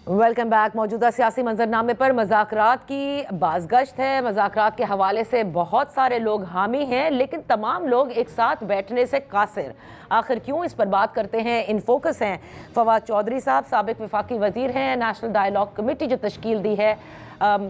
Welcome back. موجودہ سیاسی منظرنامے پر مذاکرات کی بازگشت ہے۔ مذاکرات کے حوالے سے بہت سارے لوگ حامی ہیں، لیکن تمام لوگ ایک ساتھ بیٹھنے سے قاصر۔ آخر کیوں؟ اس پر بات کرتے ہیں۔ ان فوکس ہیں فواد چودھری صاحب، سابق وفاقی وزیر ہیں۔ نیشنل ڈائیلاگ کمیٹی جو تشکیل دی ہے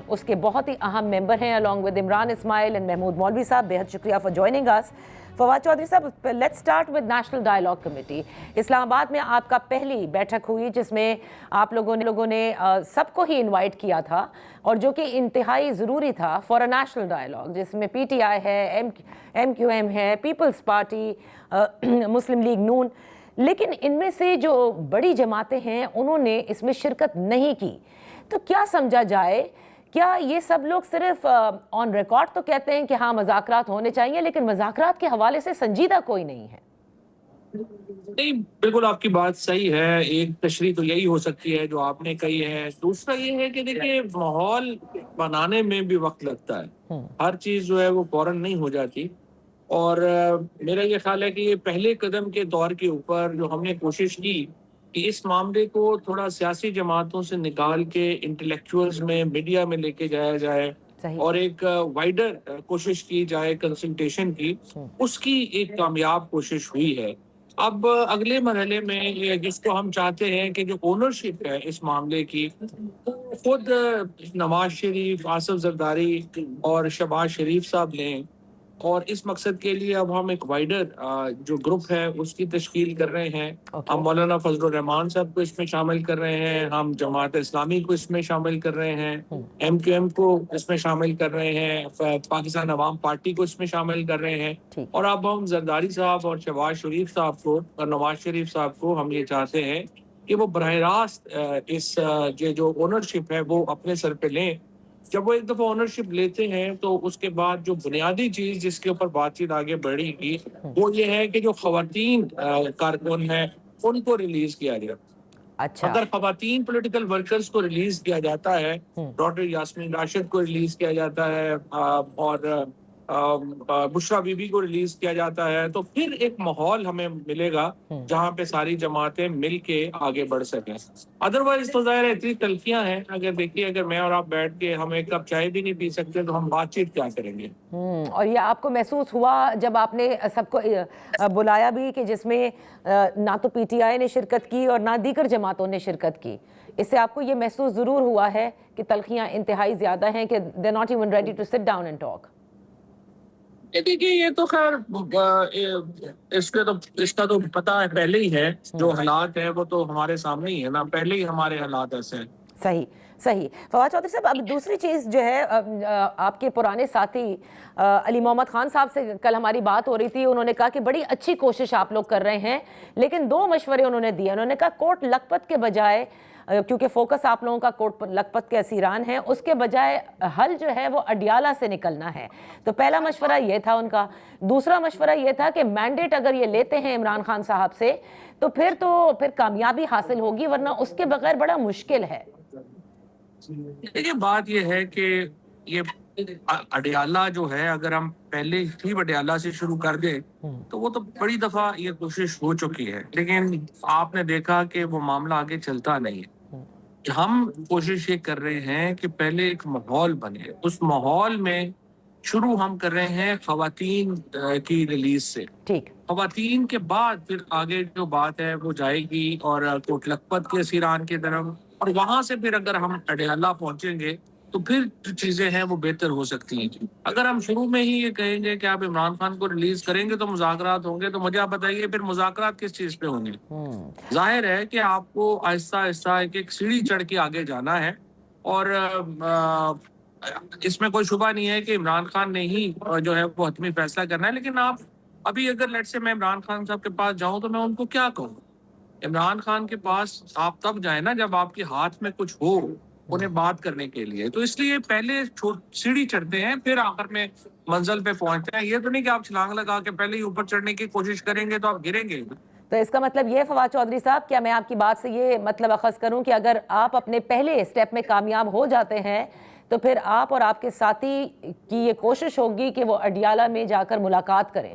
اس کے بہت ہی اہم ممبر ہیں، along with Imran Ismail and Mahmood مولوی صاحب۔ بہت شکریہ for joining us۔ Fawad Chaudhry صاحب، let's start with national dialogue committee. Islamabad میں آپ کا پہلی بیٹھک ہوئی جس میں آپ لوگوں نے سب کو ہی انوائٹ کیا تھا، اور جو کہ انتہائی ضروری تھا فار اے نیشنل ڈائیلاگ، جس میں پی ٹی آئی ہے، ایم کیو ایم ہے، پیپلز پارٹی، مسلم لیگ نون، لیکن ان میں سے جو بڑی جماعتیں ہیں انہوں نے اس میں شرکت نہیں کی۔ تو کیا سمجھا جائے؟ کیا یہ سب لوگ صرف آن ریکارڈ تو کہتے ہیں کہ ہاں مذاکرات ہونے چاہیے، لیکن مذاکرات کے حوالے سے سنجیدہ کوئی نہیں ہے؟ نہیں، بالکل آپ کی بات صحیح ہے۔ ایک تشریح تو یہی ہو سکتی ہے جو آپ نے کہی ہے۔ دوسرا یہ ہے کہ دیکھیے، ماحول بنانے میں بھی وقت لگتا ہے، ہر چیز جو ہے وہ فوراً نہیں ہو جاتی، اور میرا یہ خیال ہے کہ یہ پہلے قدم کے دور کے اوپر جو ہم نے کوشش کی کہ اس معاملے کو تھوڑا سیاسی جماعتوں سے نکال کے انٹلیکچوئلز میں، میڈیا میں لے کے جایا جائے، اور ایک وائڈر کوشش کی جائے کنسلٹیشن کی، اس کی ایک کامیاب کوشش ہوئی ہے۔ اب اگلے مرحلے میں جس کو ہم چاہتے ہیں کہ جو اونرشپ ہے اس معاملے کی، خود نواز شریف، آصف زرداری اور شہباز شریف صاحب لیں، اور اس مقصد کے لیے اب ہم ایک وائڈر جو گروپ ہے اس کی تشکیل کر رہے ہیں۔ ہم مولانا فضل الرحمان صاحب کو اس میں شامل کر رہے ہیں، ہم جماعت اسلامی کو اس میں شامل کر رہے ہیں، ایم کیو ایم کو اس میں شامل کر رہے ہیں، پاکستان عوام پارٹی کو اس میں شامل کر رہے ہیں، اور اب ہم زرداری صاحب اور شہباز شریف صاحب کو اور نواز شریف صاحب کو ہم یہ چاہتے ہیں کہ وہ براہ راست اس جو اونرشپ ہے وہ اپنے سر پہ لیں۔ جب وہ ایک دفعہ اونرشپ لیتے ہیں تو اس کے بعد جو بنیادی چیز جس کے اوپر بات چیت آگے بڑھی گی وہ یہ ہے کہ جو خواتین کارکن ہیں ان کو ریلیز کیا جائے۔ اگر خواتین پولیٹیکل ورکرز کو ریلیز کیا جاتا ہے، ڈاکٹر یاسمین راشد کو ریلیز کیا جاتا ہے، اور بشرا بی بی کو ریلیز کیا جاتا ہے، تو پھر ایک ماحول ہمیں ملے گا جہاں پہ ساری جماعتیں مل کے آگے بڑھ سکیں۔ ادروائز تو ظاہر ہے اتنی تلخیاں ہیں، اگر دیکھیے اگر میں اور آپ بیٹھ کے ہم ایک کپ چائے بھی نہیں پی سکتے تو ہم بات چیت کیا کریں گے؟ اور یہ آپ کو محسوس ہوا جب آپ نے سب کو بلایا بھی کہ جس میں نہ تو پی ٹی آئی نے شرکت کی اور نہ دیگر جماعتوں نے شرکت کی، اس سے آپ کو یہ محسوس ضرور ہوا ہے کہ تلخیاں انتہائی زیادہ ہیں، کہ they're not even ready to sit down and talk؟ دیکھیے، یہ تو خیر اس کا تو پتہ ہے پہلے ہی ہے، جو حالات ہیں وہ تو ہمارے سامنے ہی ہے نا، پہلے ہی ہمارے حالات ایسے ہیں۔ صحیح۔ فواد چودھری صاحب، اب دوسری چیز جو ہے، آپ کے پرانے ساتھی علی محمد خان صاحب سے کل ہماری بات ہو رہی تھی، انہوں نے کہا کہ بڑی اچھی کوشش آپ لوگ کر رہے ہیں، لیکن دو مشورے انہوں نے دیے۔ انہوں نے کہا کوٹ لکھپت کے بجائے، کیونکہ فوکس آپ لوگوں کا کوٹ لکھپت کے اسیران ہے، اس کے بجائے حل جو ہے وہ اڈیالہ سے نکلنا ہے۔ تو پہلا مشورہ یہ تھا ان کا۔ دوسرا مشورہ یہ تھا کہ مینڈیٹ اگر یہ لیتے ہیں عمران خان صاحب سے تو پھر کامیابی حاصل ہوگی، ورنہ اس کے بغیر بڑا مشکل ہے۔ دیکھیے، بات یہ ہے کہ یہ اڈیالہ جو ہے، اگر ہم پہلے ہی اڈیالہ سے شروع کر دیں تو وہ تو بڑی دفعہ یہ کوشش ہو چکی ہے، لیکن آپ نے دیکھا کہ وہ معاملہ آگے چلتا نہیں ہے۔ ہم کوشش یہ کر رہے ہیں کہ پہلے ایک ماحول بنے، اس ماحول میں شروع ہم کر رہے ہیں خواتین کی ریلیز سے۔ خواتین کے بعد پھر آگے جو بات ہے وہ جائے گی اور کوٹ لکھپت کے اسیران کی طرف، اور وہاں سے پھر اگر ہم اڈیالہ پہنچیں گے تو پھر جو چیزیں ہیں وہ بہتر ہو سکتی ہیں۔ اگر ہم شروع میں ہی یہ کہیں گے کہ آپ عمران خان کو ریلیز کریں گے تو مذاکرات ہوں گے، تو مجھے آپ بتائیے پھر مذاکرات کس چیز پہ ہوں گے؟ ظاہر ہے کہ آپ کو آہستہ آہستہ ایک سیڑھی چڑھ کے آگے جانا ہے، اور اس میں کوئی شبہ نہیں ہے کہ عمران خان نے ہی جو ہے وہ حتمی فیصلہ کرنا ہے، لیکن آپ ابھی اگر لیٹ سے میں عمران خان صاحب کے پاس جاؤں تو میں ان کو کیا کہوں؟ عمران خان کے پاس آپ تب جائیں نا جب آپ کے ہاتھ میں کچھ ہو انہیں بات کرنے کے لیے۔ تو اس لیے پہلے سیڑھی چڑھتے ہیں، پھر آخر میں منزل پہ پہنچتے ہیں۔ یہ تو نہیں کہ آپ چھلانگ لگا کے پہلے ہی اوپر چڑھنے کی کوشش کریں گے تو آپ گریں گے۔ تو اس کا مطلب یہ فواد چودھری صاحب، کیا میں آپ کی بات سے یہ مطلب اخذ کروں کہ اگر آپ اپنے پہلے سٹیپ میں کامیاب ہو جاتے ہیں تو پھر آپ اور آپ کے ساتھی کی یہ کوشش ہوگی کہ وہ اڈیالہ میں جا کر ملاقات کریں؟